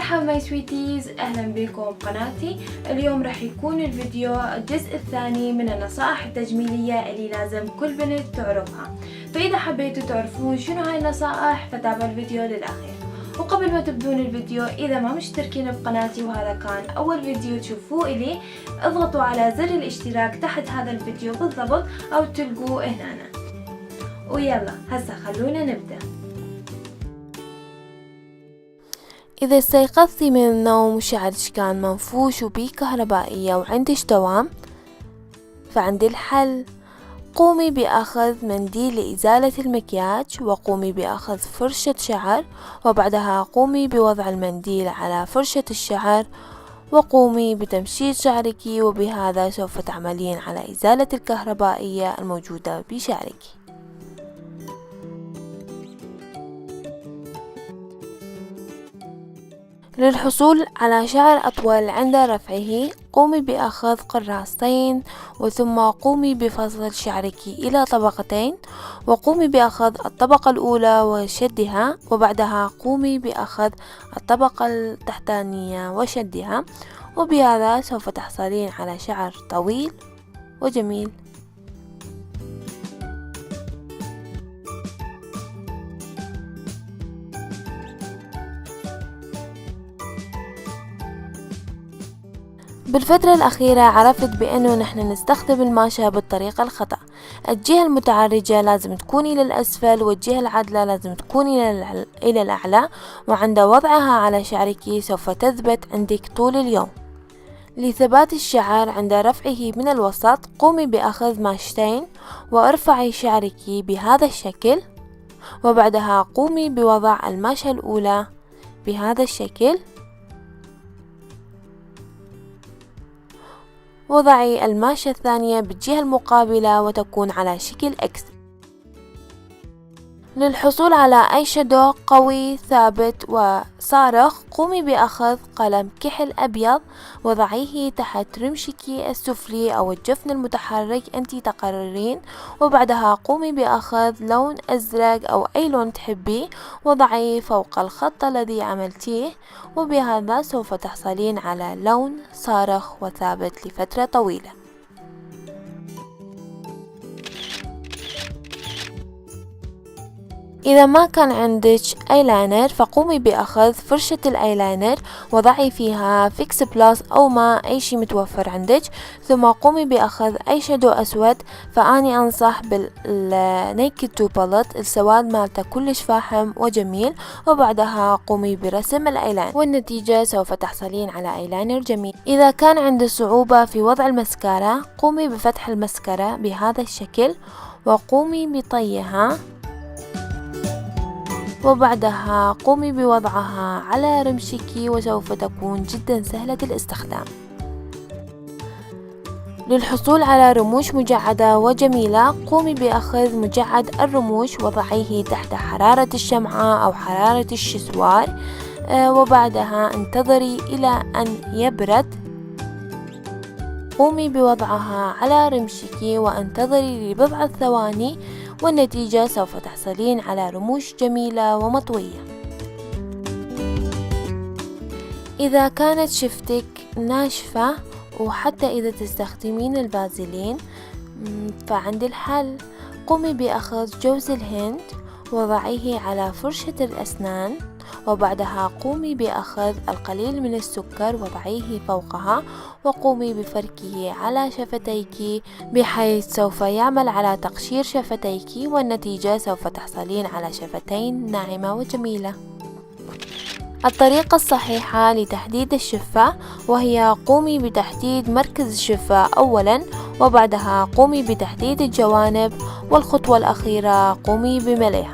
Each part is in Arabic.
مرحبا ماي سويتيز، اهلا بكم بقناتي. اليوم راح يكون الفيديو الجزء الثاني من النصائح التجميلية اللي لازم كل بنت تعرفها. فاذا حبيتوا تعرفون شنو هاي النصائح فتابعوا الفيديو للاخير. وقبل ما تبدون الفيديو، اذا ما مشتركين بقناتي وهذا كان اول فيديو تشوفوه الي، اضغطوا على زر الاشتراك تحت هذا الفيديو بالضبط او تلقوه هنا. ويلا هسه خلونا نبدأ. إذا استيقظتي من النوم وشعرك كان منفوش وبيه كهربائية وعندك دوام، فعندي الحل. قومي بأخذ منديل لإزالة المكياج، وقومي بأخذ فرشة شعر، وبعدها قومي بوضع المنديل على فرشة الشعر، وقومي بتمشيط شعرك، وبهذا سوف تعملين على إزالة الكهربائية الموجودة بشعرك. للحصول على شعر أطول عند رفعه، قومي بأخذ قراصتين، وثم قومي بفصل شعرك إلى طبقتين، وقومي بأخذ الطبقة الأولى وشدها، وبعدها قومي بأخذ الطبقة التحتانية وشدها، وبهذا سوف تحصلين على شعر طويل وجميل. بالفترة الأخيرة عرفت بأنه نحن نستخدم الماشة بالطريقة الخطأ. الجهة المتعرجة لازم تكون إلى الأسفل، والجهة العدلة لازم تكون إلى الأعلى، وعند وضعها على شعرك سوف تثبت عندك طول اليوم. لثبات الشعر عند رفعه من الوسط، قومي بأخذ ماشتين وارفعي شعرك بهذا الشكل، وبعدها قومي بوضع الماشة الأولى بهذا الشكل، وضعي الماشة الثانية بالجهة المقابلة وتكون على شكل إكس. للحصول على أي شادو قوي ثابت وصارخ، قومي بأخذ قلم كحل أبيض وضعيه تحت رمشك السفلي أو الجفن المتحرك أنت تقررين، وبعدها قومي بأخذ لون أزرق أو أي لون تحبيه وضعيه فوق الخط الذي عملتيه، وبهذا سوف تحصلين على لون صارخ وثابت لفترة طويلة. إذا ما كان عندك ايلاينر، فقومي بأخذ فرشة الايلاينر وضعي فيها فيكس بلاس أو ما أي شي متوفر عندك، ثم قومي بأخذ أي شادو أسود. فأني أنصح بالنيكد تو باليت، السواد مالته كلش فاحم وجميل، وبعدها قومي برسم الايلاينر، والنتيجة سوف تحصلين على ايلاينر جميل. إذا كان عندك صعوبة في وضع المسكارة، قومي بفتح المسكرة بهذا الشكل وقومي بطيها، وبعدها قومي بوضعها على رمشك وسوف تكون جدا سهلة الاستخدام. للحصول على رموش مجعدة وجميلة، قومي بأخذ مجعد الرموش وضعيه تحت حرارة الشمعة أو حرارة الشسوار، وبعدها انتظري إلى أن يبرد. قومي بوضعها على رمشك وانتظري لبضعة ثواني، والنتيجة سوف تحصلين على رموش جميلة ومطوية. إذا كانت شفتك ناشفة، وحتى إذا تستخدمين الفازلين، فعندي الحل. قومي بأخذ جوز الهند وضعيه على فرشة الأسنان، وبعدها قومي بأخذ القليل من السكر وضعيه فوقها، وقومي بفركه على شفتيك بحيث سوف يعمل على تقشير شفتيك، والنتيجة سوف تحصلين على شفتين ناعمة وجميلة. الطريقة الصحيحة لتحديد الشفة، وهي قومي بتحديد مركز الشفة أولا، وبعدها قومي بتحديد الجوانب، والخطوة الأخيرة قومي بملئها.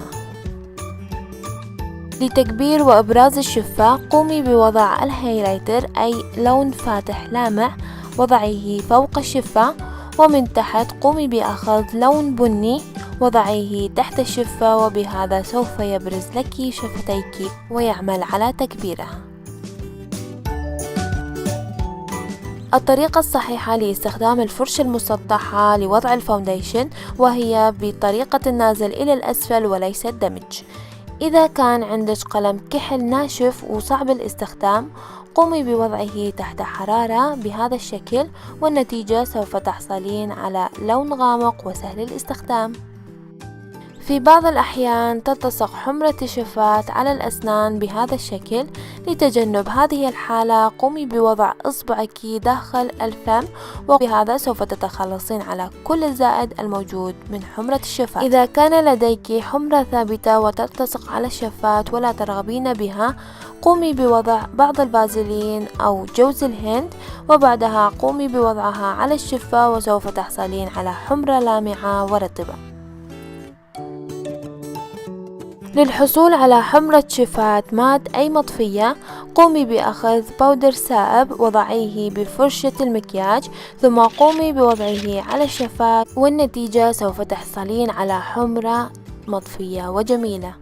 لتكبير وإبراز الشفة، قومي بوضع الهايلايتر أي لون فاتح لامع وضعيه فوق الشفة، ومن تحت قومي بأخذ لون بني وضعيه تحت الشفة، وبهذا سوف يبرز لك شفتيك ويعمل على تكبيرها. الطريقة الصحيحة لاستخدام الفرشة المسطحة لوضع الفاونديشن، وهي بطريقة النازل إلى الأسفل وليس الدمج. إذا كان عندك قلم كحل ناشف وصعب الاستخدام، قومي بوضعه تحت حرارة بهذا الشكل، والنتيجة سوف تحصلين على لون غامق وسهل الاستخدام. في بعض الأحيان تلتصق حمرة الشفاة على الأسنان بهذا الشكل. لتجنب هذه الحالة قومي بوضع إصبعك داخل الفم، وبهذا سوف تتخلصين على كل الزائد الموجود من حمرة الشفاة. إذا كان لديك حمرة ثابتة وتلتصق على الشفاة ولا ترغبين بها، قومي بوضع بعض الفازلين أو جوز الهند، وبعدها قومي بوضعها على الشفة وسوف تحصلين على حمرة لامعة ورطبة. للحصول على حمرة شفاة مات أي مطفية، قومي بأخذ بودر سائب وضعيه بفرشة المكياج، ثم قومي بوضعه على الشفاة، والنتيجة سوف تحصلين على حمرة مطفية وجميلة.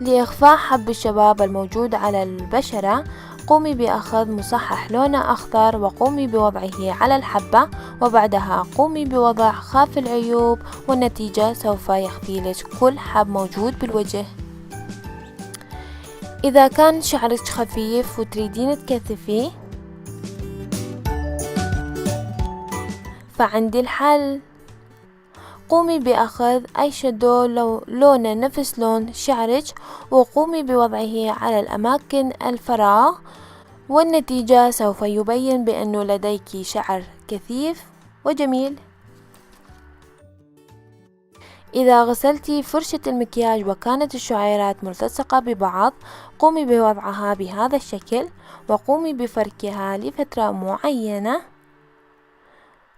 لإخفاء حب الشباب الموجود على البشرة، قومي بأخذ مصحح لونه أخضر وقومي بوضعه على الحبة، وبعدها قومي بوضع خاف العيوب، والنتيجة سوف يخفي لك كل حب موجود بالوجه. إذا كان شعرك خفيف وتريدين تكثفيه، فعندي الحل. قومي بأخذ أي شادو لونه نفس لون شعرك، وقومي بوضعه على الأماكن الفراغ، والنتيجة سوف يبين بأنه لديك شعر كثيف وجميل. إذا غسلتي فرشة المكياج وكانت الشعيرات ملتصقة ببعض، قومي بوضعها بهذا الشكل، وقومي بفركها لفترة معينة،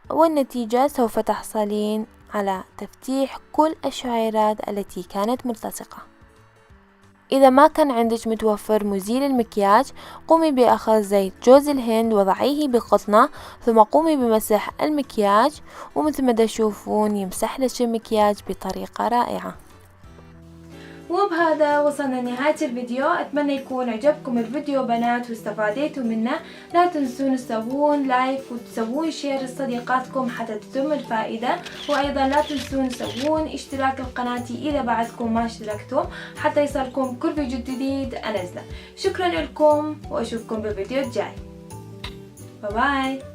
والنتيجة سوف تحصلين على تفتيح كل الشعيرات التي كانت ملتصقة. إذا ما كان عندك متوفر مزيل المكياج، قومي بأخذ زيت جوز الهند وضعيه بقطنة، ثم قومي بمسح المكياج، ومثل ما تشوفون يمسح لك المكياج بطريقة رائعة. وبهذا وصلنا لنهاية الفيديو. أتمنى يكون عجبكم الفيديو بنات واستفاديتوا منه. لا تنسون تسوون لايك وتسوون شير لصديقاتكم حتى تتم الفائدة، وأيضا لا تنسون تسوون اشتراك لقناتي إذا بعدكم ما اشتركتم حتى يصلكم كل فيديو جديد أنزله. شكرا لكم وأشوفكم بالفيديو الجاي. باي باي.